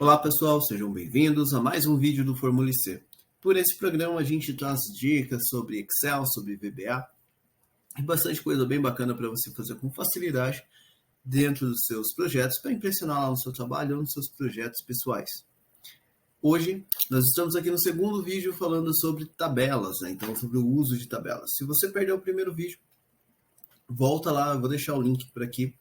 Olá pessoal, sejam bem-vindos a mais um vídeo do Formule C. Por esse programa a gente traz dicas sobre Excel, sobre VBA e bastante coisa bem bacana para você fazer com facilidade dentro dos seus projetos para impressionar lá no seu trabalho ou nos seus projetos pessoais. Hoje nós estamos aqui no segundo vídeo falando sobre tabelas, então sobre o uso de tabelas. Se você perdeu o primeiro vídeo, volta lá, eu vou deixar o link por aqui.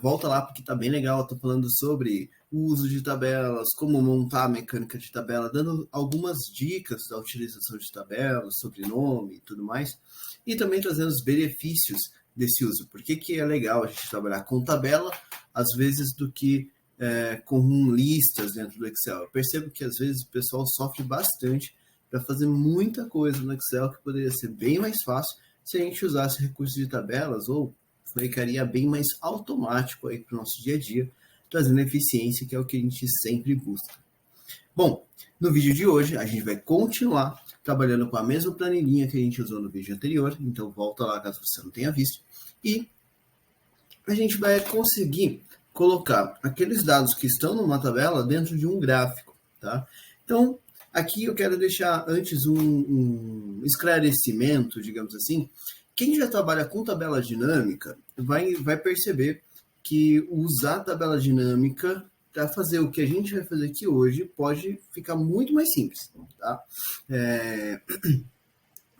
Volta lá porque tá bem legal, tô falando sobre o uso de tabelas, como montar a mecânica de tabela, dando algumas dicas da utilização de tabelas, sobrenome e tudo mais, e também trazendo os benefícios desse uso. Por que é legal a gente trabalhar com tabela, às vezes, do que com listas dentro do Excel. Eu percebo que às vezes o pessoal sofre bastante para fazer muita coisa no Excel que poderia ser bem mais fácil se a gente usasse recursos de tabelas ou ficaria bem mais automático aí para o nosso dia a dia, trazendo eficiência, que é o que a gente sempre busca. Bom, no vídeo de hoje a gente vai continuar trabalhando com a mesma planilhinha que a gente usou no vídeo anterior, então volta lá caso você não tenha visto, e a gente vai conseguir colocar aqueles dados que estão numa tabela dentro de um gráfico, tá? Então, aqui eu quero deixar antes um esclarecimento, digamos assim. Quem já trabalha com tabela dinâmica vai perceber que usar a tabela dinâmica para fazer o que a gente vai fazer aqui hoje pode ficar muito mais simples, tá?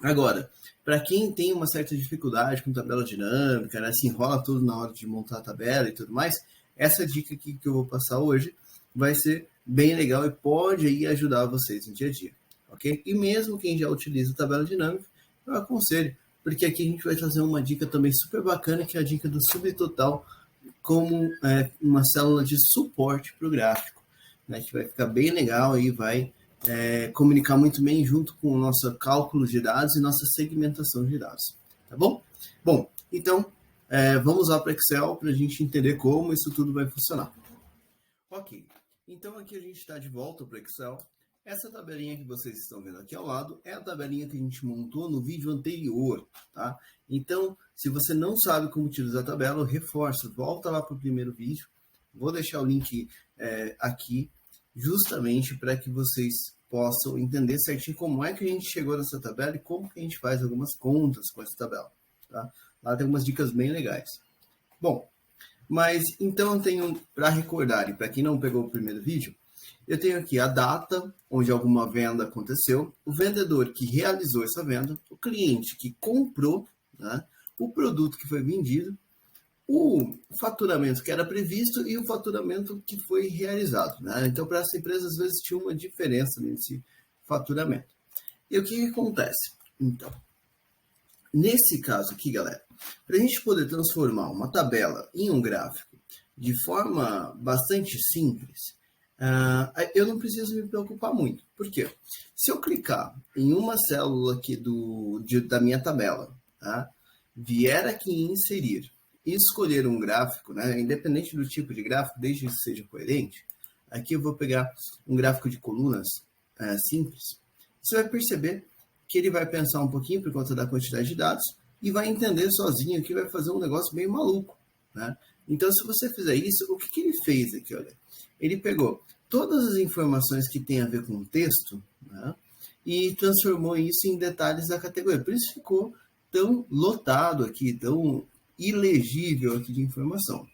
Agora, para quem tem uma certa dificuldade com tabela dinâmica, né, se enrola tudo na hora de montar a tabela e tudo mais, essa dica aqui que eu vou passar hoje vai ser bem legal e pode aí ajudar vocês no dia a dia, ok? E mesmo quem já utiliza a tabela dinâmica, eu aconselho, porque aqui a gente vai trazer uma dica também super bacana, que é a dica do subtotal, como uma célula de suporte para o gráfico, né, que vai ficar bem legal e vai comunicar muito bem junto com o nosso cálculo de dados e nossa segmentação de dados, tá bom? Bom, então vamos lá para o Excel para a gente entender como isso tudo vai funcionar. Ok, então aqui a gente está de volta para o Excel. Essa tabelinha que vocês estão vendo aqui ao lado é a tabelinha que a gente montou no vídeo anterior, tá? Então, se você não sabe como utilizar a tabela, eu reforço, volta lá para o primeiro vídeo. Vou deixar o link aqui, justamente para que vocês possam entender certinho como é que a gente chegou nessa tabela e como que a gente faz algumas contas com essa tabela, tá? Lá tem algumas dicas bem legais. Bom, mas então eu tenho, para recordar, e para quem não pegou o primeiro vídeo, eu tenho aqui a data onde alguma venda aconteceu, o vendedor que realizou essa venda, o cliente que comprou, né, o produto que foi vendido, o faturamento que era previsto e o faturamento que foi realizado, né? Então, para essa empresa, às vezes tinha uma diferença nesse faturamento. E o que acontece? Então, nesse caso aqui, galera, para a gente poder transformar uma tabela em um gráfico de forma bastante simples, eu não preciso me preocupar muito. Por quê? Se eu clicar em uma célula aqui da minha tabela, tá? Vier aqui em inserir e escolher um gráfico, né? Independente do tipo de gráfico, desde que seja coerente, aqui eu vou pegar um gráfico de colunas simples. Você vai perceber que ele vai pensar um pouquinho por conta da quantidade de dados e vai entender sozinho que vai fazer um negócio bem maluco, né? Então, se você fizer isso, o que ele fez aqui? Olha, ele pegou todas as informações que tem a ver com o texto, né, e transformou isso em detalhes da categoria. Por isso ficou tão lotado aqui, tão ilegível aqui de informação.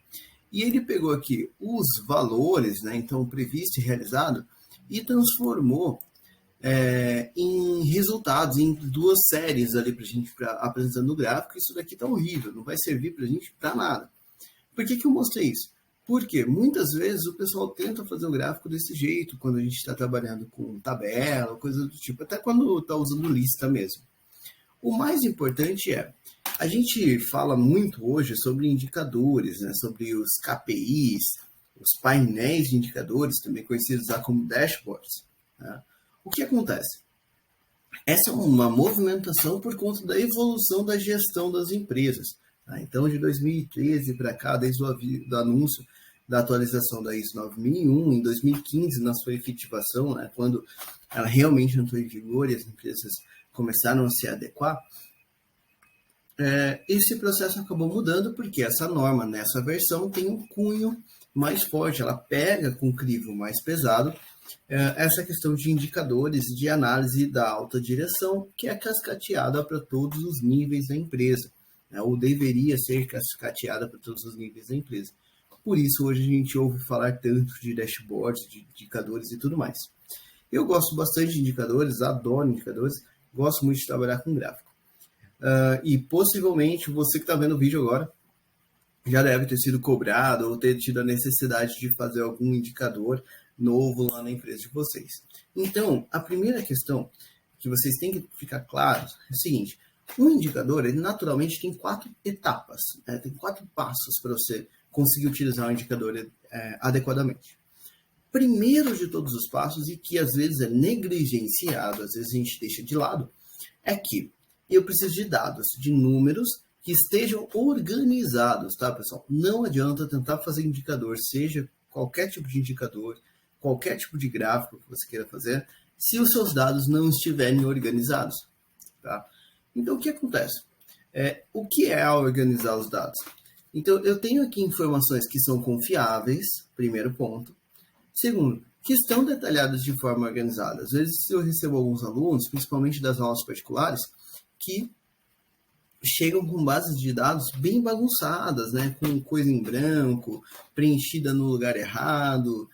E ele pegou aqui os valores, né, então previsto e realizado, e transformou em resultados, em duas séries ali para a gente apresentando o gráfico. Isso daqui tá horrível, não vai servir para a gente para nada. Por que eu mostrei isso? Porque muitas vezes o pessoal tenta fazer o gráfico desse jeito, quando a gente está trabalhando com tabela, coisa do tipo, até quando está usando lista mesmo. O mais importante a gente fala muito hoje sobre indicadores, né, sobre os KPIs, os painéis de indicadores, também conhecidos lá como dashboards, né? O que acontece? Essa é uma movimentação por conta da evolução da gestão das empresas. Tá? Então, de 2013 para cá, desde o anúncio da atualização da ISO 9001, em 2015, na sua efetivação, né, quando ela realmente entrou em vigor e as empresas começaram a se adequar, esse processo acabou mudando porque essa norma, nessa versão, tem um cunho mais forte, ela pega com crivo mais pesado essa questão de indicadores de análise da alta direção, que é cascateada para todos os níveis da empresa, né? Ou deveria ser cascateada para todos os níveis da empresa. Por isso, hoje a gente ouve falar tanto de dashboards, de indicadores e tudo mais. Eu gosto bastante de indicadores, adoro indicadores, gosto muito de trabalhar com gráfico. E possivelmente você que está vendo o vídeo agora já deve ter sido cobrado ou ter tido a necessidade de fazer algum indicador novo lá na empresa de vocês. Então, a primeira questão que vocês têm que ficar claros é o seguinte: um indicador, ele naturalmente tem 4 etapas, né? Tem 4 passos para você conseguir utilizar o indicador adequadamente. Primeiro de todos os passos, e que às vezes é negligenciado, às vezes a gente deixa de lado, é que eu preciso de dados, de números que estejam organizados, tá, pessoal? Não adianta tentar fazer indicador, seja qualquer tipo de indicador, qualquer tipo de gráfico que você queira fazer, se os seus dados não estiverem organizados, tá? Então, o que acontece? O que é organizar os dados? Então, eu tenho aqui informações que são confiáveis, primeiro ponto. Segundo, que estão detalhadas de forma organizada. Às vezes eu recebo alguns alunos, principalmente das aulas particulares, que chegam com bases de dados bem bagunçadas, né? Com coisa em branco, preenchida no lugar errado,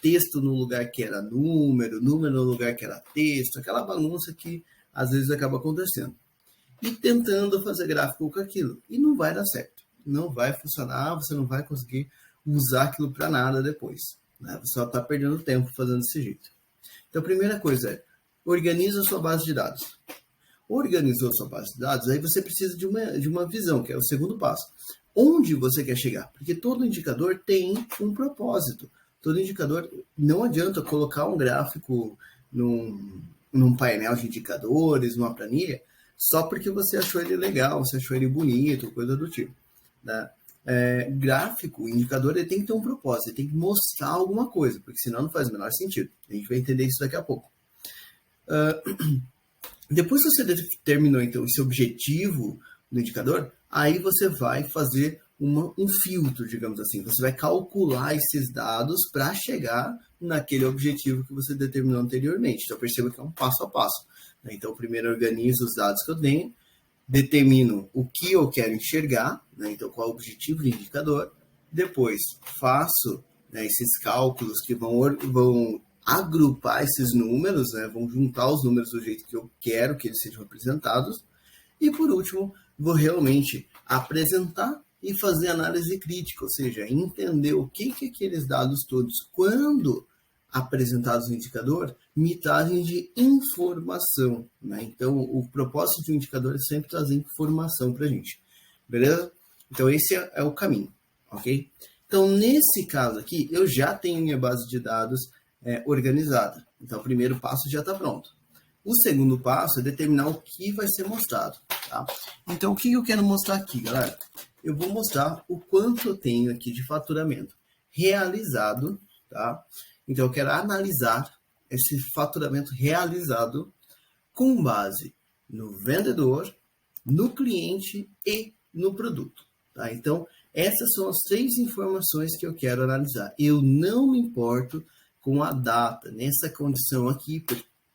texto no lugar que era número no lugar que era texto, aquela bagunça que às vezes acaba acontecendo. E tentando fazer gráfico com aquilo. E não vai dar certo. Não vai funcionar, você não vai conseguir usar aquilo para nada depois, né? Você só está perdendo tempo fazendo desse jeito. Então, a primeira coisa é, organiza a sua base de dados. Organizou a sua base de dados, aí você precisa de uma visão, que é o segundo passo. Onde você quer chegar? Porque todo indicador tem um propósito. Todo indicador, não adianta colocar um gráfico num painel de indicadores, numa planilha, só porque você achou ele legal, você achou ele bonito, coisa do tipo, né? Gráfico, indicador, ele tem que ter um propósito, ele tem que mostrar alguma coisa, porque senão não faz o menor sentido. A gente vai entender isso daqui a pouco. Depois que você determinou, então, esse objetivo do indicador, aí você vai fazer um filtro, digamos assim. Você vai calcular esses dados para chegar naquele objetivo que você determinou anteriormente. Então, perceba que é um passo a passo, né? Então, primeiro organizo os dados que eu tenho, determino o que eu quero enxergar, né? Então, qual é o objetivo do indicador. Depois, faço, né, esses cálculos que vão agrupar esses números, né? Vão juntar os números do jeito que eu quero que eles sejam representados. E, por último, vou realmente apresentar e fazer análise crítica, ou seja, entender o que aqueles dados todos, quando apresentados no indicador, me trazem de informação, né? Então, o propósito do indicador é sempre trazer informação para a gente, beleza? Então, esse é o caminho, ok? Então, nesse caso aqui, eu já tenho minha base de dados organizada. Então, o primeiro passo já está pronto. O segundo passo é determinar o que vai ser mostrado, tá? Então, o que eu quero mostrar aqui, galera? Eu vou mostrar o quanto eu tenho aqui de faturamento realizado, tá? Então, eu quero analisar esse faturamento realizado com base no vendedor, no cliente e no produto, tá? Então, essas são as 3 informações que eu quero analisar. Eu não me importo com a data, nessa condição aqui,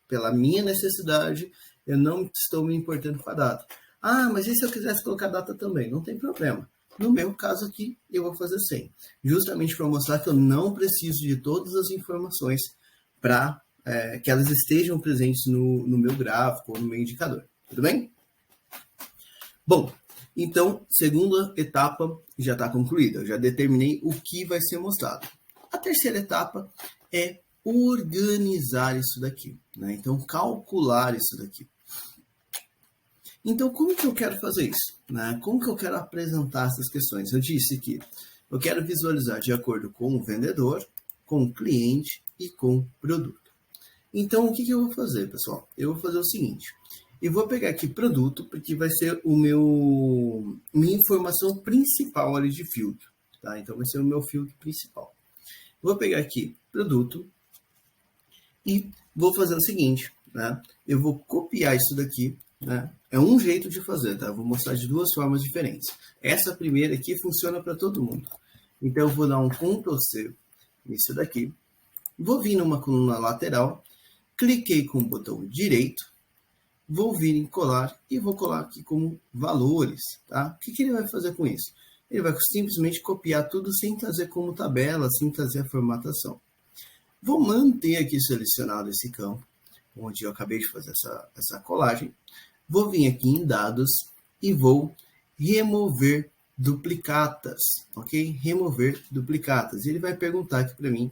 pela minha necessidade, eu não estou me importando com a data. Ah, mas e se eu quisesse colocar data também? Não tem problema. No meu caso aqui, eu vou fazer sem. Justamente para mostrar que eu não preciso de todas as informações para que elas estejam presentes no meu gráfico ou no meu indicador. Tudo bem? Bom, então, segunda etapa já está concluída. Eu já determinei o que vai ser mostrado. A terceira etapa é organizar isso daqui, né? Então, calcular isso daqui. Então, como que eu quero fazer isso, né? Como que eu quero apresentar essas questões? Eu disse que eu quero visualizar de acordo com o vendedor, com o cliente e com o produto. Então, o que eu vou fazer, pessoal? Eu vou fazer o seguinte. Eu vou pegar aqui produto, porque vai ser minha informação principal ali de filtro, tá? Então, vai ser o meu filtro principal. Vou pegar aqui produto e vou fazer o seguinte, né? Eu vou copiar isso daqui, né? É um jeito de fazer, tá? Eu vou mostrar de 2 formas diferentes. Essa primeira aqui funciona para todo mundo. Então, eu vou dar um Ctrl C nisso daqui. Vou vir numa coluna lateral, cliquei com o botão direito, vou vir em colar e vou colar aqui como valores, tá? O que ele vai fazer com isso? Ele vai simplesmente copiar tudo sem trazer como tabela, sem trazer a formatação. Vou manter aqui selecionado esse campo, onde eu acabei de fazer essa colagem. Vou vir aqui em dados e vou remover duplicatas, ok? Remover duplicatas. Ele vai perguntar aqui para mim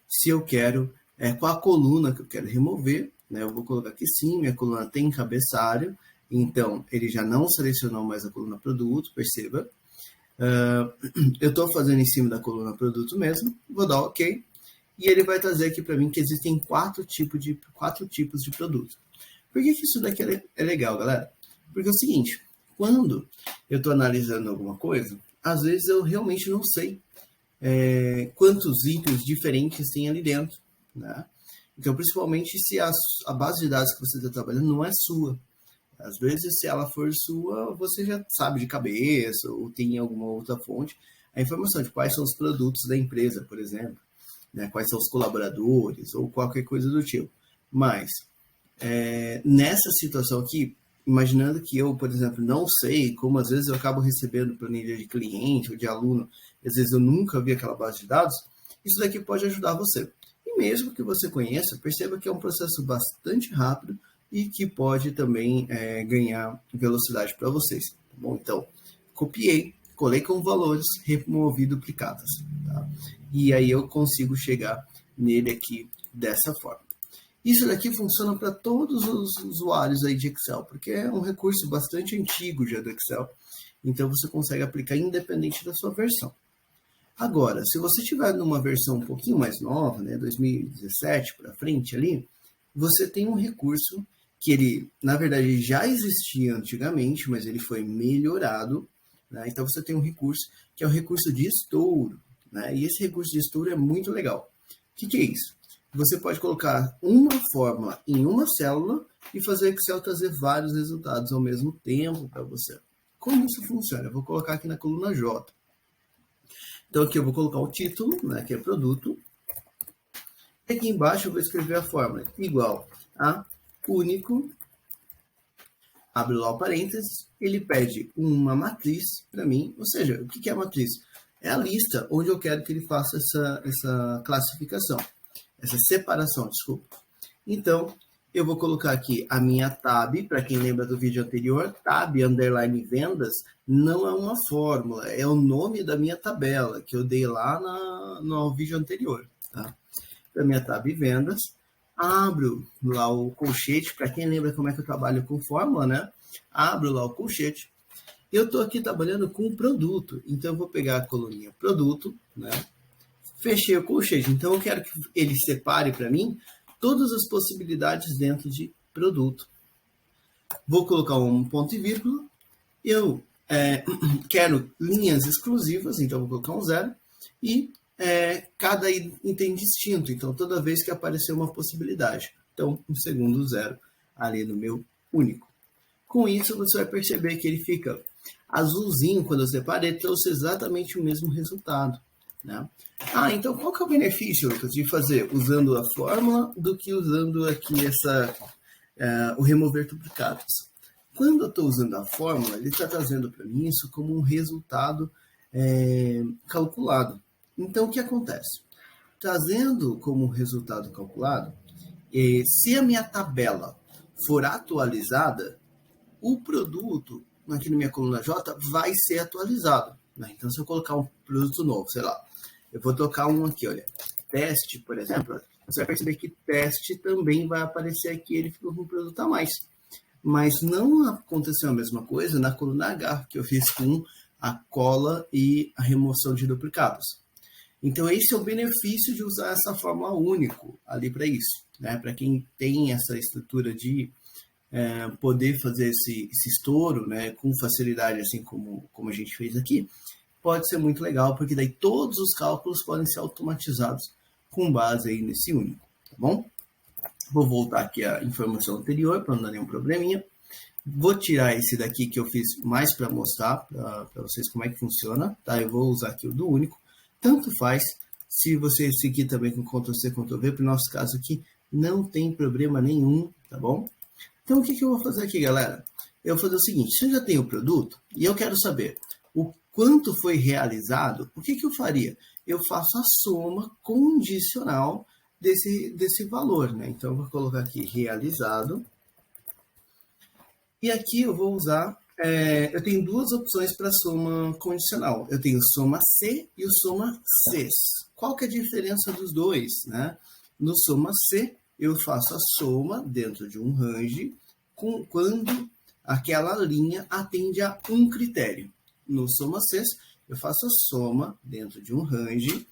se eu quero, qual a coluna que eu quero remover, né? Eu vou colocar aqui sim, minha coluna tem cabeçalho, então ele já não selecionou mais a coluna produto, perceba. Eu estou fazendo em cima da coluna produto mesmo, vou dar OK, e ele vai trazer aqui para mim que existem quatro tipos de produto. Por que isso daqui é legal, galera? Porque é o seguinte, quando eu estou analisando alguma coisa, às vezes eu realmente não sei quantos itens diferentes tem ali dentro, né? Então, principalmente se a base de dados que você está trabalhando não é sua. Às vezes, se ela for sua, você já sabe de cabeça ou tem alguma outra fonte a informação de quais são os produtos da empresa, por exemplo, né? Quais são os colaboradores ou qualquer coisa do tipo. Mas, nessa situação aqui, imaginando que eu, por exemplo, não sei como às vezes eu acabo recebendo planilha de cliente ou de aluno, às vezes eu nunca vi aquela base de dados, isso daqui pode ajudar você. E mesmo que você conheça, perceba que é um processo bastante rápido e que pode também ganhar velocidade para vocês. Tá bom? Então, copiei, colei com valores, removi duplicadas. Tá? E aí eu consigo chegar nele aqui dessa forma. Isso daqui funciona para todos os usuários aí de Excel, porque é um recurso bastante antigo já do Excel. Então, você consegue aplicar independente da sua versão. Agora, se você estiver numa versão um pouquinho mais nova, né, 2017 para frente ali, você tem um recurso que ele, na verdade, já existia antigamente, mas ele foi melhorado, né? Então você tem um recurso que é o recurso de estouro, né? E esse recurso de estouro é muito legal. O que é isso? Você pode colocar uma fórmula em uma célula e fazer o Excel trazer vários resultados ao mesmo tempo para você. Como isso funciona? Eu vou colocar aqui na coluna J. Então aqui eu vou colocar o título, né, que é produto. E aqui embaixo eu vou escrever a fórmula igual a único, abre lá o parênteses, ele pede uma matriz para mim, ou seja, o que é a matriz? É a lista onde eu quero que ele faça essa classificação, essa separação, desculpa. Então, eu vou colocar aqui a minha tab, para quem lembra do vídeo anterior, tab underline vendas não é uma fórmula, é o nome da minha tabela, que eu dei lá no vídeo anterior. Tá? Para minha tab vendas, abro lá o colchete, para quem lembra como é que eu trabalho com fórmula, né? Abro lá o colchete. Eu estou aqui trabalhando com produto, então eu vou pegar a coluninha produto, né? Fechei o colchete, então eu quero que ele separe para mim todas as possibilidades dentro de produto. Vou colocar um ponto e vírgula. Eu quero linhas exclusivas, então vou colocar um 0. E cada item distinto, então toda vez que aparecer uma possibilidade. Então, um segundo 0 ali no meu único. Com isso, você vai perceber que ele fica azulzinho quando eu separei, trouxe exatamente o mesmo resultado. Né? Então qual que é o benefício, Lucas, de fazer usando a fórmula do que usando aqui o remover duplicados? Quando eu estou usando a fórmula, ele está trazendo para mim isso como um resultado calculado. Então o que acontece? Trazendo como resultado calculado, se a minha tabela for atualizada, o produto aqui na minha coluna J vai ser atualizado. Né? Então se eu colocar um produto novo, sei lá, eu vou tocar um aqui, olha, teste, por exemplo, você vai perceber que teste também vai aparecer aqui, ele ficou com um produto a mais. Mas não aconteceu a mesma coisa na coluna H, que eu fiz com a cola e a remoção de duplicados. Então esse é o benefício de usar essa fórmula único ali para isso. Né? Para quem tem essa estrutura de poder fazer esse estouro, né, com facilidade, assim como a gente fez aqui, pode ser muito legal, porque daí todos os cálculos podem ser automatizados com base aí nesse único, tá bom? Vou voltar aqui à informação anterior para não dar nenhum probleminha. Vou tirar esse daqui que eu fiz mais para mostrar para vocês como é que funciona, tá? Eu vou usar aqui o do único. tanto faz. Se você seguir também com Ctrl+C, Ctrl+V, para o nosso caso aqui, não tem problema nenhum, tá bom? Então, o que eu vou fazer aqui, galera? Eu vou fazer o seguinte, se eu já tenho o produto e eu quero saber o quanto foi realizado, o que eu faria? Eu faço a soma condicional desse valor, né? Então, eu vou colocar aqui realizado. E aqui eu vou usar, eu tenho duas opções para soma condicional. Eu tenho o soma C e o soma Cs. Qual que é a diferença dos dois, né? No soma C, eu faço a soma dentro de um range quando aquela linha atende a um critério. No soma Cs, eu faço a soma dentro de um range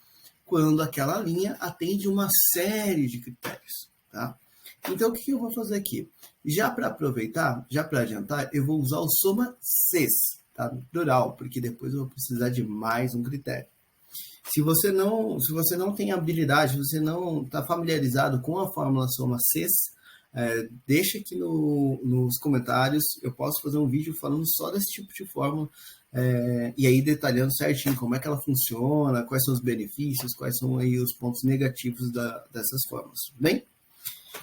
quando aquela linha atende uma série de critérios, tá? Então, o que eu vou fazer aqui? Já para aproveitar, já para adiantar, eu vou usar o soma Cs, tá? No plural, porque depois eu vou precisar de mais um critério. Se você não tem habilidade, se você não está familiarizado com a fórmula soma Cs, deixa aqui nos comentários, eu posso fazer um vídeo falando só desse tipo de fórmula, e aí detalhando certinho como é que ela funciona, quais são os benefícios, quais são aí os pontos negativos dessas fórmulas, bem?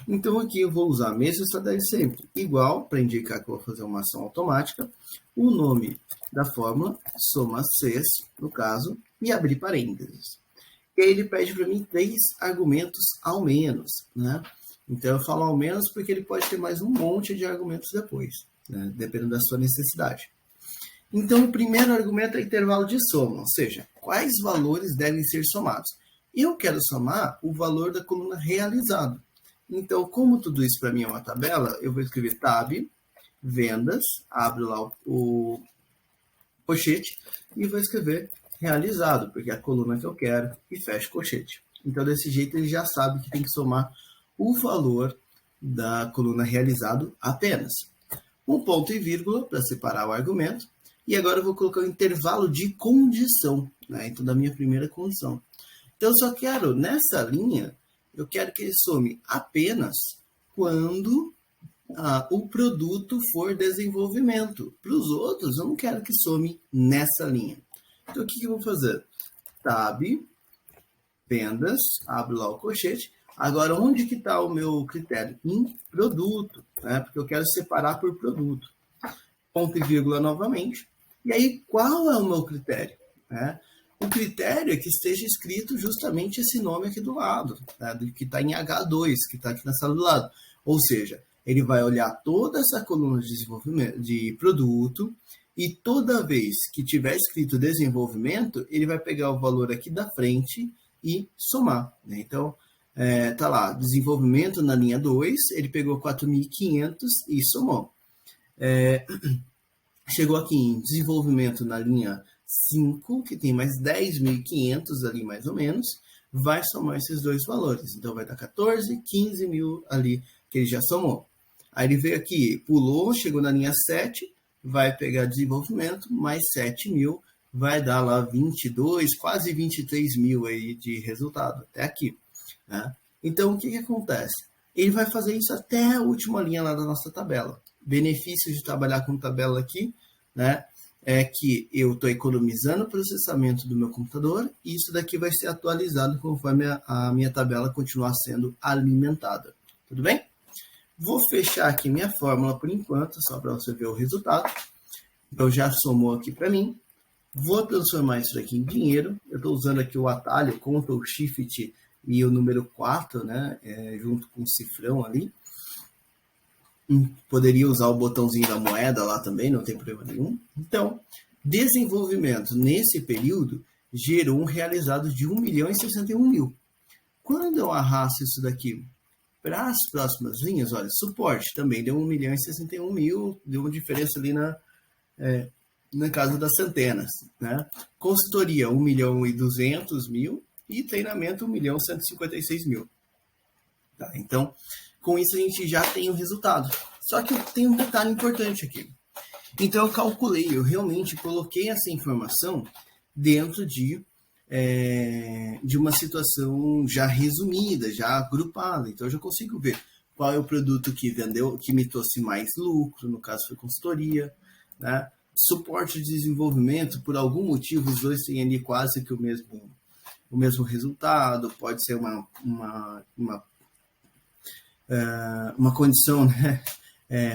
Então aqui eu vou usar a mesma estratégia sempre, igual, para indicar que eu vou fazer uma ação automática, o nome da fórmula, soma Cs, no caso, e abrir parênteses. E aí ele pede para mim 3 argumentos ao menos, né? Então eu falo ao menos porque ele pode ter mais um monte de argumentos depois, né? Dependendo da sua necessidade. Então o primeiro argumento é intervalo de soma, ou seja, quais valores devem ser somados. Eu quero somar o valor da coluna realizado. Então, como tudo isso para mim é uma tabela, eu vou escrever tab, vendas, abro lá o colchete e vou escrever realizado, porque é a coluna que eu quero, e fecho o colchete. Então, desse jeito, ele já sabe que tem que somar o valor da coluna realizado apenas. Um ponto e vírgula para separar o argumento. E agora eu vou colocar o intervalo de condição, né? Então, da minha primeira condição. Então, eu só quero, nessa linha, eu quero que ele some apenas quando o produto for desenvolvimento. Para os outros, eu não quero que some nessa linha. Então, o que eu vou fazer? Tab, vendas, abro lá o colchete. Agora, onde que está o meu critério? Em produto, né? Porque eu quero separar por produto. Ponto e vírgula novamente. E aí, qual é o meu critério? O critério é que esteja escrito justamente esse nome aqui do lado, né? Que está em H2, que está aqui na sala do lado. Ou seja, ele vai olhar toda essa coluna de desenvolvimento de produto e toda vez que tiver escrito desenvolvimento, ele vai pegar o valor aqui da frente e somar, né? Então, tá lá, desenvolvimento na linha 2, ele pegou 4.500 e somou. Chegou aqui em desenvolvimento na linha 5, que tem mais 10.500 ali mais ou menos, vai somar esses dois valores. Então vai dar 14, 15 mil ali que ele já somou. Aí ele veio aqui, pulou, chegou na linha 7, vai pegar desenvolvimento, mais 7 mil, vai dar lá 22, quase 23 mil aí de resultado, até aqui, né? Então o que acontece? Ele vai fazer isso até a última linha lá da nossa tabela. Benefícios de trabalhar com tabela aqui, né? É que eu estou economizando o processamento do meu computador e isso daqui vai ser atualizado conforme a minha tabela continuar sendo alimentada. Tudo bem? Vou fechar aqui minha fórmula por enquanto, só para você ver o resultado. Então já somou aqui para mim. Vou transformar isso aqui em dinheiro. Eu estou usando aqui o atalho Ctrl Shift e o número 4, né? Junto com o cifrão ali. Poderia usar o botãozinho da moeda lá também, não tem problema nenhum. Então, desenvolvimento nesse período gerou um realizado de 1.061.000. Quando eu arrasto isso daqui para as próximas linhas, olha, suporte também deu 1.061.000, deu uma diferença ali na casa das centenas, né? Consultoria, 1.200.000 e treinamento, 1.156.000. Tá? Então, com isso a gente já tem o resultado. Só que tem um detalhe importante aqui. Então eu calculei, eu realmente coloquei essa informação dentro de uma situação já resumida, já agrupada. Então eu já consigo ver qual é o produto que vendeu, que me trouxe mais lucro, no caso foi consultoria, né? Suporte de desenvolvimento, por algum motivo, os dois têm ali quase que o mesmo o mesmo resultado, pode ser uma condição, né,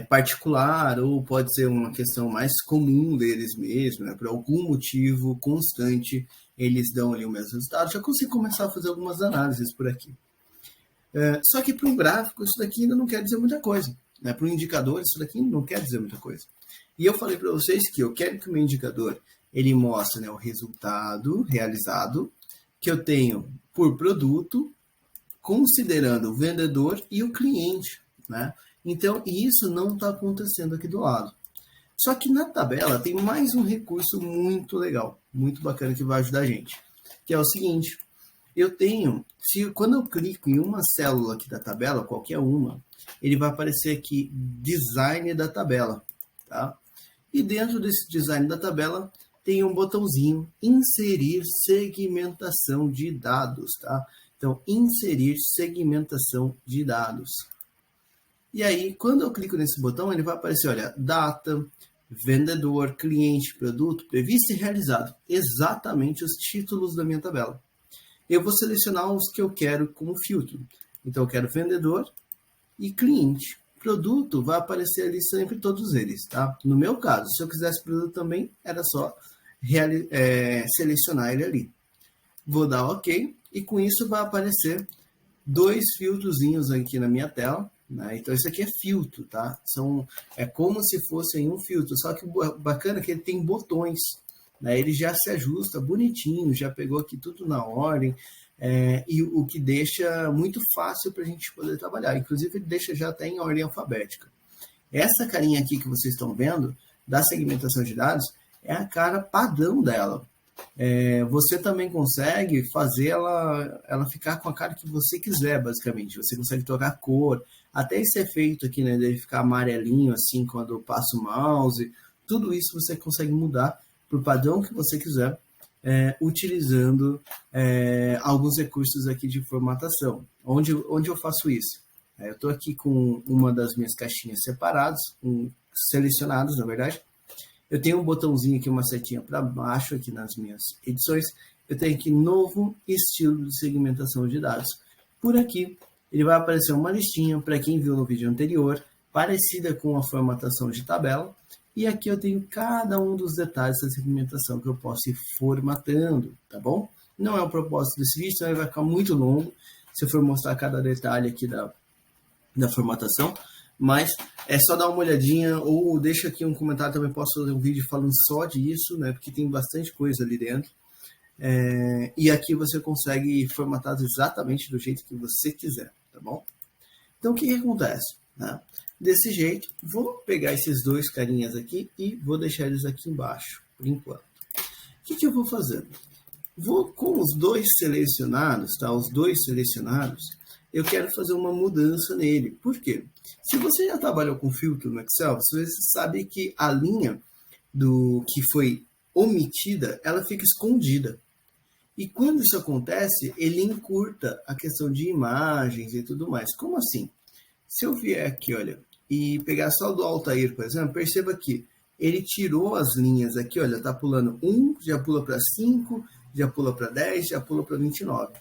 particular, ou pode ser uma questão mais comum deles mesmos, né, por algum motivo constante eles dão ali o mesmo resultado. Já consigo começar a fazer algumas análises por aqui. Só que para um gráfico isso daqui ainda não quer dizer muita coisa, né? Para um indicador isso daqui não quer dizer muita coisa. E eu falei para vocês que eu quero que o meu indicador ele mostre, né, o resultado realizado que eu tenho por produto, considerando o vendedor e o cliente, né? Então, isso não está acontecendo aqui do lado. Só que na tabela tem mais um recurso muito legal, muito bacana que vai ajudar a gente, que é o seguinte: eu tenho, quando eu clico em uma célula aqui da tabela, qualquer uma, ele vai aparecer aqui design da tabela, tá? E dentro desse design da tabela tem um botãozinho inserir segmentação de dados, tá? Então, inserir segmentação de dados. E aí, quando eu clico nesse botão, ele vai aparecer, olha, data, vendedor, cliente, produto, previsto e realizado. Exatamente os títulos da minha tabela. Eu vou selecionar os que eu quero como filtro. Então, eu quero vendedor e cliente. Produto vai aparecer ali sempre todos eles, tá? No meu caso, se eu quisesse produto também, era só selecionar ele ali. Vou dar OK e com isso vai aparecer dois filtrozinhos aqui na minha tela, né? Então, isso aqui é filtro, tá? É como se fosse um filtro, só que o bacana é que ele tem botões, né? Ele já se ajusta bonitinho, já pegou aqui tudo na ordem, e o que deixa muito fácil para a gente poder trabalhar. Inclusive, ele deixa já até em ordem alfabética. Essa carinha aqui que vocês estão vendo, da segmentação de dados, é a cara padrão dela. Você também consegue fazer ela ficar com a cara que você quiser, basicamente. Você consegue trocar a cor, até esse efeito aqui, né, dele ficar amarelinho, assim, quando eu passo o mouse. Tudo isso você consegue mudar para o padrão que você quiser, utilizando alguns recursos aqui de formatação. Onde eu faço isso? Eu estou aqui com uma das minhas caixinhas separadas, selecionadas, na verdade. Eu tenho um botãozinho aqui, uma setinha para baixo aqui nas minhas edições. Eu tenho aqui novo estilo de segmentação de dados. Por aqui, ele vai aparecer uma listinha para quem viu no vídeo anterior, parecida com a formatação de tabela. E aqui eu tenho cada um dos detalhes da segmentação que eu posso ir formatando, tá bom? Não é o propósito desse vídeo, senão ele vai ficar muito longo se eu for mostrar cada detalhe aqui da formatação. Mas é só dar uma olhadinha, ou deixa aqui um comentário, também posso fazer um vídeo falando só disso, né? Porque tem bastante coisa ali dentro. E aqui você consegue formatar exatamente do jeito que você quiser, tá bom? Então, o que acontece? Né? Desse jeito, vou pegar esses dois carinhas aqui e vou deixar eles aqui embaixo, por enquanto. O que eu vou fazer? Vou com os dois selecionados, tá? Os dois selecionados, eu quero fazer uma mudança nele. Por quê? Se você já trabalhou com filtro no Excel, você sabe que a linha do que foi omitida, ela fica escondida. E quando isso acontece, ele encurta a questão de imagens e tudo mais. Como assim? Se eu vier aqui, olha, e pegar só do Altair, por exemplo, perceba que ele tirou as linhas aqui, olha, tá pulando 1, já pula para 5, já pula para 10, já pula para 29.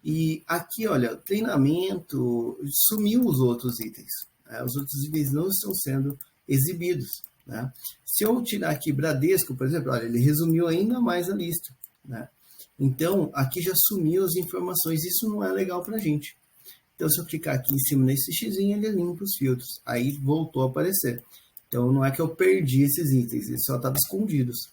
E aqui, olha, treinamento, sumiu os outros itens. Né? Os outros itens não estão sendo exibidos. Né? Se eu tirar aqui Bradesco, por exemplo, olha, ele resumiu ainda mais a lista. Né? Então, aqui já sumiu as informações. Isso não é legal para a gente. Então, se eu clicar aqui em cima nesse x, ele limpa os filtros. Aí voltou a aparecer. Então, não é que eu perdi esses itens, eles só estavam escondidos.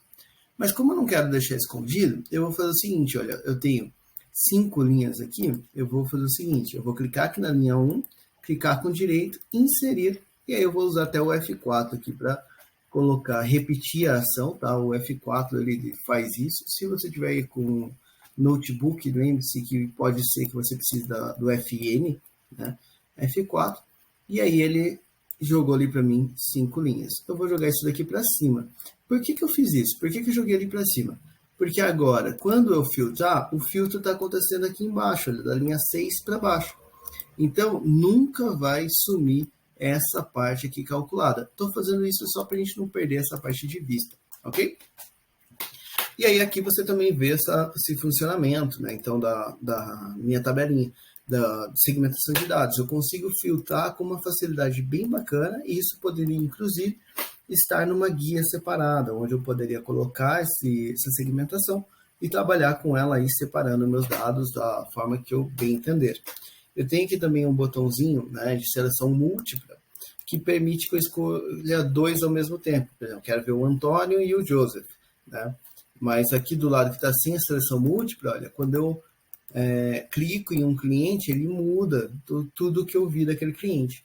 Mas como eu não quero deixar escondido, eu vou fazer o seguinte, olha, eu tenho 5 linhas aqui, eu vou fazer o seguinte, eu vou clicar aqui na linha 1, clicar com direito, inserir, e aí eu vou usar até o F4 aqui para colocar, repetir a ação, tá? O F4 ele faz isso. Se você tiver aí com notebook, lembre-se que pode ser que você precise do FN, né? F4, e aí ele jogou ali para mim 5 linhas. Eu vou jogar isso daqui para cima. Por que eu fiz isso? Por que eu joguei ali para cima? Porque agora, quando eu filtrar, o filtro está acontecendo aqui embaixo, olha, da linha 6 para baixo. Então, nunca vai sumir essa parte aqui calculada. Estou fazendo isso só para a gente não perder essa parte de vista, ok? E aí aqui você também vê esse funcionamento, né? Então, da minha tabelinha, da segmentação de dados. Eu consigo filtrar com uma facilidade bem bacana, e isso poderia, inclusive, estar numa guia separada, onde eu poderia colocar essa segmentação e trabalhar com ela aí, separando meus dados da forma que eu bem entender. Eu tenho aqui também um botãozinho, né, de seleção múltipla, que permite que eu escolha dois ao mesmo tempo. Por exemplo, eu quero ver o Antônio e o Joseph, né? Mas aqui do lado que está sem a seleção múltipla, olha, quando eu clico em um cliente, ele muda tudo que eu vi daquele cliente.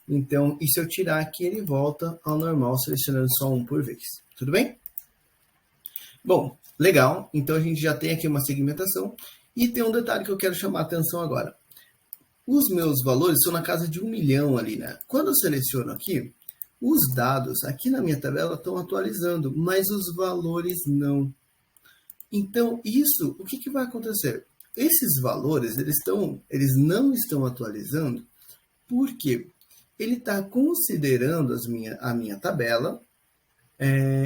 Então, e se eu tirar aqui, ele volta ao normal, selecionando só um por vez. Tudo bem? Bom, legal. Então, a gente já tem aqui uma segmentação. E tem um detalhe que eu quero chamar a atenção agora. Os meus valores são na casa de 1 milhão ali, né? Quando eu seleciono aqui, os dados aqui na minha tabela estão atualizando, mas os valores não. Então, isso, o que vai acontecer? Esses valores, eles não estão atualizando porque ele está considerando a minha tabela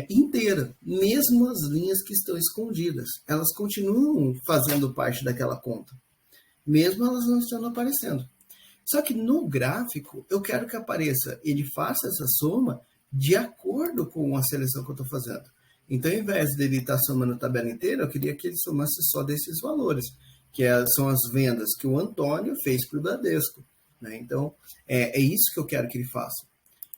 inteira, mesmo as linhas que estão escondidas. Elas continuam fazendo parte daquela conta, mesmo elas não estando aparecendo. Só que no gráfico, eu quero que apareça, ele faça essa soma de acordo com a seleção que eu estou fazendo. Então, ao invés dele estar somando a tabela inteira, eu queria que ele somasse só desses valores, que são as vendas que o Antônio fez para o Bradesco, né? Então, é isso que eu quero que ele faça.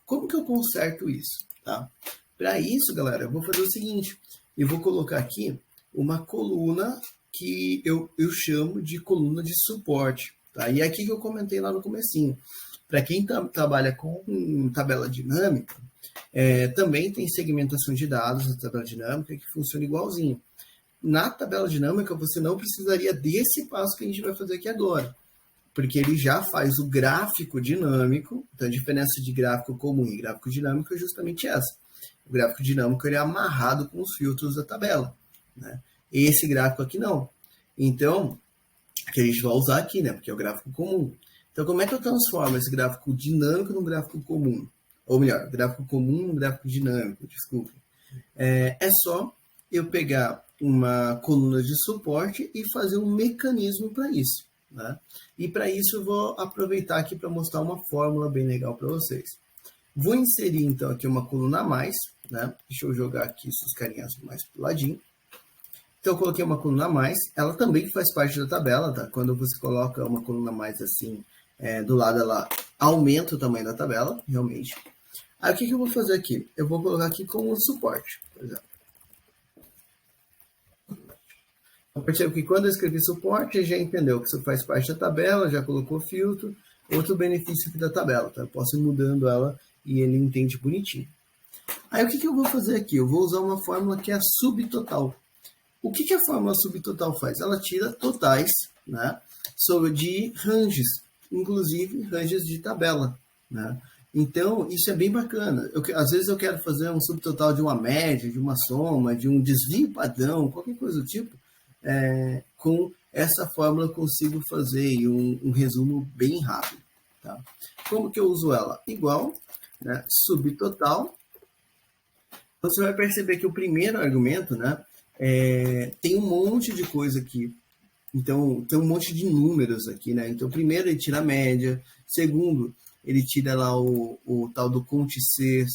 Como que eu conserto isso? Tá? Para isso, galera, eu vou fazer o seguinte, eu vou colocar aqui uma coluna que eu chamo de coluna de suporte. Tá? E é aqui que eu comentei lá no comecinho. Para quem trabalha com tabela dinâmica, também tem segmentação de dados na tabela dinâmica que funciona igualzinho. Na tabela dinâmica, você não precisaria desse passo que a gente vai fazer aqui agora, porque ele já faz o gráfico dinâmico. Então, a diferença de gráfico comum e gráfico dinâmico é justamente essa. O gráfico dinâmico ele é amarrado com os filtros da tabela, né? Esse gráfico aqui não. Então, que a gente vai usar aqui, né? Porque é o gráfico comum. Então, como é que eu transformo esse gráfico dinâmico num gráfico comum? Ou melhor, gráfico comum num gráfico dinâmico, desculpe. É só eu pegar uma coluna de suporte e fazer um mecanismo para isso, né? E para isso eu vou aproveitar aqui para mostrar uma fórmula bem legal para vocês. Vou inserir então aqui uma coluna a mais, né? Deixa eu jogar aqui esses carinhas mais pro ladinho. Então eu coloquei uma coluna a mais, ela também faz parte da tabela, tá? Quando você coloca uma coluna a mais assim, do lado ela aumenta o tamanho da tabela, realmente. Aí o que eu vou fazer aqui? Eu vou colocar aqui como suporte, por exemplo. Eu percebo que quando eu escrevi suporte, já entendeu que isso faz parte da tabela, já colocou filtro. Outro benefício aqui da tabela, tá? Eu posso ir mudando ela e ele entende bonitinho. Aí o que eu vou fazer aqui? Eu vou usar uma fórmula que é a subtotal. O que a fórmula subtotal faz? Ela tira totais, né, de ranges, inclusive ranges de tabela, né? Então, isso é bem bacana. Às vezes eu quero fazer um subtotal de uma média, de uma soma, de um desvio padrão, qualquer coisa do tipo. Com essa fórmula eu consigo fazer um resumo bem rápido. Tá? Como que eu uso ela? Igual, né, subtotal. Você vai perceber que o primeiro argumento, né, tem um monte de coisa aqui. Então, tem um monte de números aqui, né? Então, primeiro ele tira a média. Segundo, ele tira lá o tal do conte Cs,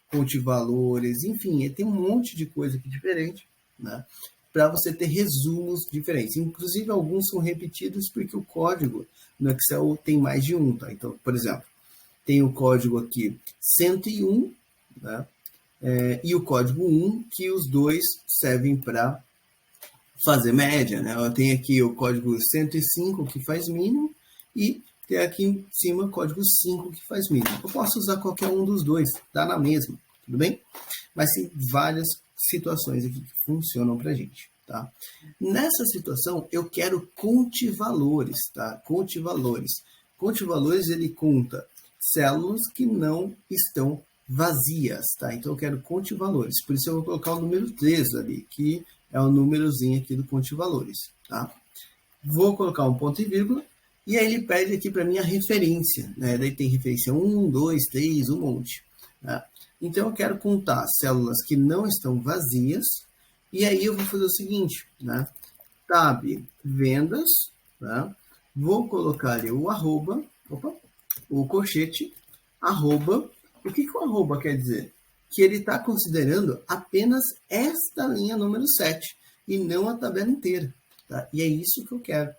conte valores. Enfim, ele tem um monte de coisa aqui diferente, né? Para você ter resumos diferentes. Inclusive, alguns são repetidos porque o código no Excel tem mais de um, tá? Então, por exemplo, tem o código aqui 101, né? E o código 1, que os dois servem para fazer média, né? Eu tenho aqui o código 105, que faz mínimo, e tem aqui em cima o código 5, que faz mínimo. Eu posso usar qualquer um dos dois, dá na mesma, tudo bem? Mas tem várias situações aqui que funcionam para a gente, tá? Nessa situação, eu quero conte valores, tá? Conte valores. Conte valores, ele conta células que não estão vazias, tá? Então eu quero conte valores. Por isso eu vou colocar o número 3 ali, que é o númerozinho aqui do conte valores, tá? Vou colocar um ponto e vírgula, e aí ele pede aqui para mim a referência, né? Daí tem referência 1, 2, 3, um monte, tá? Então eu quero contar células que não estão vazias E aí eu vou fazer o seguinte, né? Tab vendas, tá? Vou colocar ali o arroba, o colchete, arroba. O que o arroba quer dizer? Que ele está considerando apenas esta linha número 7 e não a tabela inteira. Tá? E é isso que eu quero.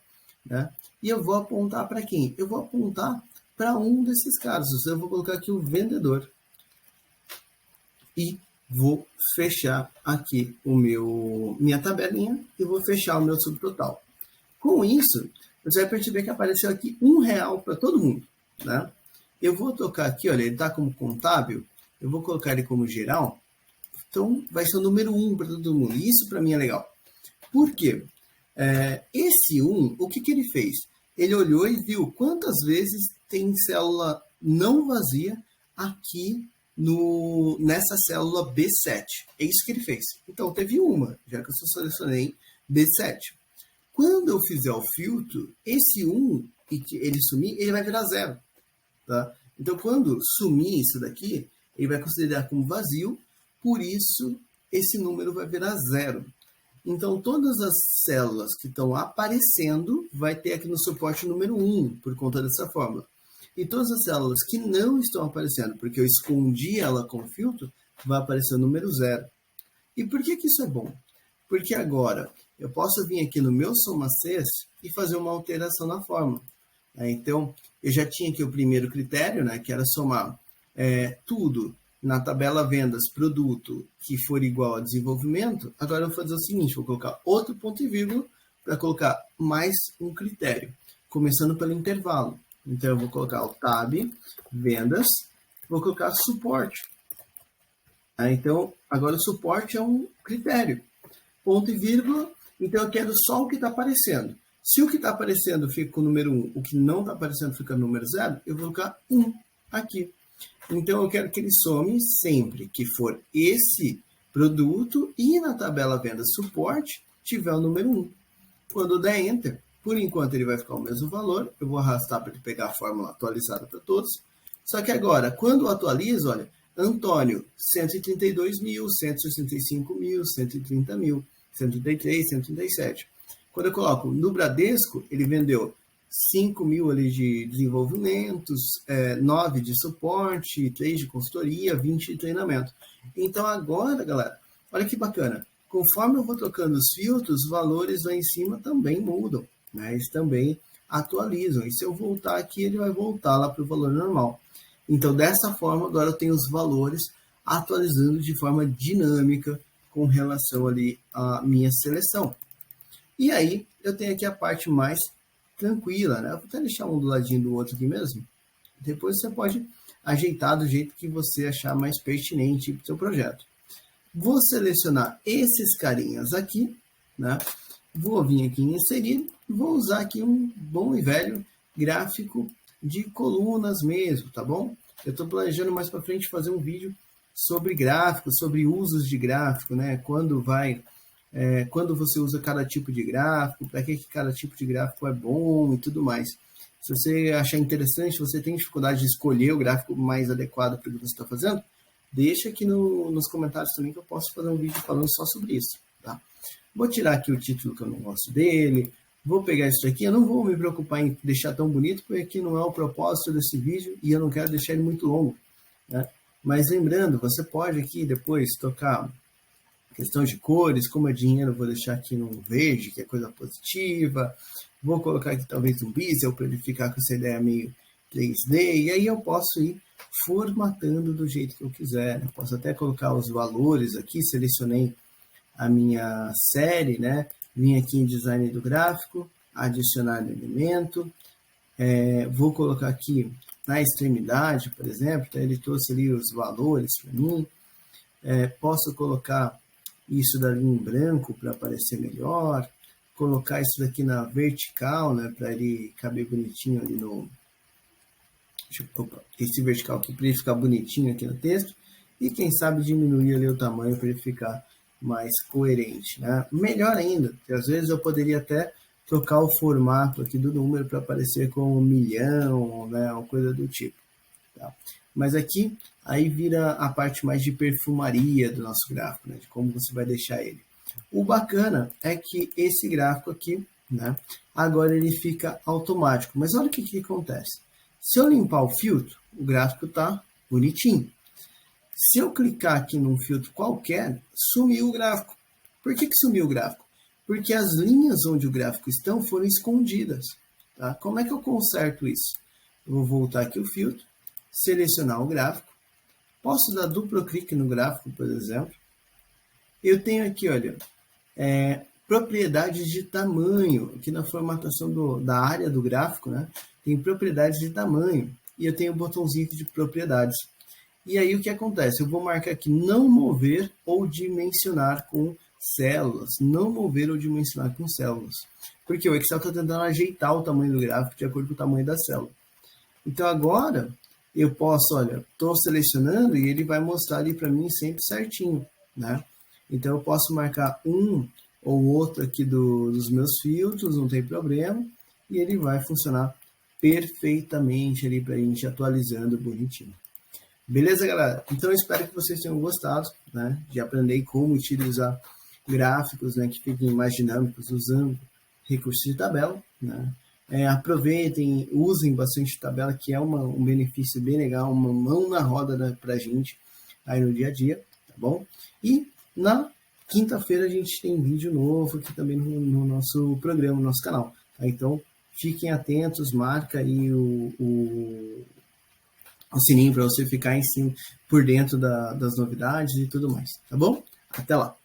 Né? E eu vou apontar para quem? Eu vou apontar para um desses casos. Eu vou colocar aqui o vendedor. E vou fechar aqui minha tabelinha e vou fechar o meu subtotal. Com isso, você vai perceber que apareceu aqui R$1 para todo mundo. Né? Eu vou tocar aqui, olha, ele está como contábil, eu vou colocar ele como geral, então vai ser o número 1 para todo mundo. E isso para mim é legal. Por quê? Esse 1, o que ele fez? Ele olhou e viu quantas vezes tem célula não vazia aqui nessa célula B7. É isso que ele fez. Então, teve uma, já que eu só selecionei B7. Quando eu fizer o filtro, esse 1 e ele sumir, ele vai virar 0. Tá? Então, quando sumir isso daqui, ele vai considerar como vazio, por isso esse número vai virar 0. Então, todas as células que estão aparecendo vai ter aqui no suporte número 1, por conta dessa fórmula. E todas as células que não estão aparecendo, porque eu escondi ela com o filtro, vai aparecer o número 0. E por que isso é bom? Porque agora eu posso vir aqui no meu SomaCs e fazer uma alteração na fórmula. Então, eu já tinha aqui o primeiro critério, né, que era somar tudo na tabela vendas produto que for igual a desenvolvimento. Agora eu vou fazer o seguinte, vou colocar outro ponto e vírgula para colocar mais um critério, começando pelo intervalo. Então eu vou colocar o tab vendas, vou colocar suporte. Então agora o suporte é um critério, ponto e vírgula. Então eu quero só o que está aparecendo. Se o que está aparecendo fica com o número 1, o que não está aparecendo fica no número 0, eu vou colocar 1 aqui. Então, eu quero que ele some sempre que for esse produto e na tabela venda suporte tiver o número 1. Quando der Enter, por enquanto ele vai ficar o mesmo valor. Eu vou arrastar para ele pegar a fórmula atualizada para todos. Só que agora, quando eu atualizo, olha, Antônio, 132 mil, 165 mil, 130 mil, 133, 137. Quando eu coloco no Bradesco, ele vendeu 5 mil ali de desenvolvimentos, 9 de suporte, 3 de consultoria, 20 de treinamento. Então agora, galera, olha que bacana. Conforme eu vou trocando os filtros, os valores lá em cima também mudam, né? Eles também atualizam. E se eu voltar aqui, ele vai voltar lá para o valor normal. Então, dessa forma, agora eu tenho os valores atualizando de forma dinâmica com relação ali à minha seleção. E aí, eu tenho aqui a parte mais tranquila, né? Eu vou até deixar um do ladinho do outro aqui mesmo. Depois você pode ajeitar do jeito que você achar mais pertinente para o seu projeto. Vou selecionar esses carinhas aqui, né? Vou vir aqui em inserir, vou usar aqui um bom e velho gráfico de colunas mesmo, tá bom? Eu estou planejando mais para frente fazer um vídeo sobre gráficos, sobre usos de gráfico, né? Quando você usa cada tipo de gráfico, para que cada tipo de gráfico é bom e tudo mais. Se você achar interessante, se você tem dificuldade de escolher o gráfico mais adequado para o que você está fazendo, deixa aqui nos comentários também que eu posso fazer um vídeo falando só sobre isso. Tá? Vou tirar aqui o título que eu não gosto dele, vou pegar isso aqui, eu não vou me preocupar em deixar tão bonito, porque aqui não é o propósito desse vídeo e eu não quero deixar ele muito longo. Né? Mas lembrando, você pode aqui depois tocar questão de cores, como é dinheiro, eu vou deixar aqui no verde, que é coisa positiva. Vou colocar aqui talvez um bezel para ele ficar com essa ideia meio 3D. E aí eu posso ir formatando do jeito que eu quiser. Né? Posso até colocar os valores aqui, selecionei a minha série, né? Vim aqui em design do gráfico, adicionar elemento. Vou colocar aqui na extremidade, por exemplo, então ele trouxe ali os valores para mim. Posso colocar isso dali em branco para aparecer melhor, colocar isso daqui na vertical, né, para ele caber bonitinho ali esse vertical aqui para ele ficar bonitinho aqui no texto, e quem sabe diminuir ali o tamanho para ele ficar mais coerente, né? Melhor ainda, porque às vezes eu poderia até trocar o formato aqui do número para aparecer com 1 milhão, né, uma coisa do tipo. Tá? Mas aqui, aí vira a parte mais de perfumaria do nosso gráfico, né? De como você vai deixar ele. O bacana é que esse gráfico aqui, né, agora ele fica automático. Mas olha o que acontece. Se eu limpar o filtro, o gráfico está bonitinho. Se eu clicar aqui num filtro qualquer, sumiu o gráfico. Por que sumiu o gráfico? Porque as linhas onde o gráfico estão foram escondidas. Tá? Como é que eu conserto isso? Eu vou voltar aqui o filtro, selecionar o gráfico. Posso dar duplo clique no gráfico, por exemplo. Eu tenho aqui, olha, propriedades de tamanho. Aqui na formatação da área do gráfico, né, tem propriedades de tamanho. E eu tenho o botãozinho de propriedades. E aí o que acontece? Eu vou marcar aqui não mover ou dimensionar com células. Não mover ou dimensionar com células. Porque o Excel está tentando ajeitar o tamanho do gráfico de acordo com o tamanho da célula. Então agora eu posso, olha, estou selecionando e ele vai mostrar ali para mim sempre certinho, né? Então eu posso marcar um ou outro aqui dos meus filtros, não tem problema. E ele vai funcionar perfeitamente ali para a gente atualizando bonitinho. Beleza, galera? Então eu espero que vocês tenham gostado, né, de aprender como utilizar gráficos, né, que fiquem mais dinâmicos usando recursos de tabela, né? Aproveitem, usem bastante tabela, que é um benefício bem legal, uma mão na roda, né, para a gente aí no dia a dia, tá bom? E na quinta-feira a gente tem vídeo novo aqui também no nosso programa, no nosso canal. Tá? Então fiquem atentos, marca aí o sininho para você ficar em cima, por dentro das novidades e tudo mais, tá bom? Até lá!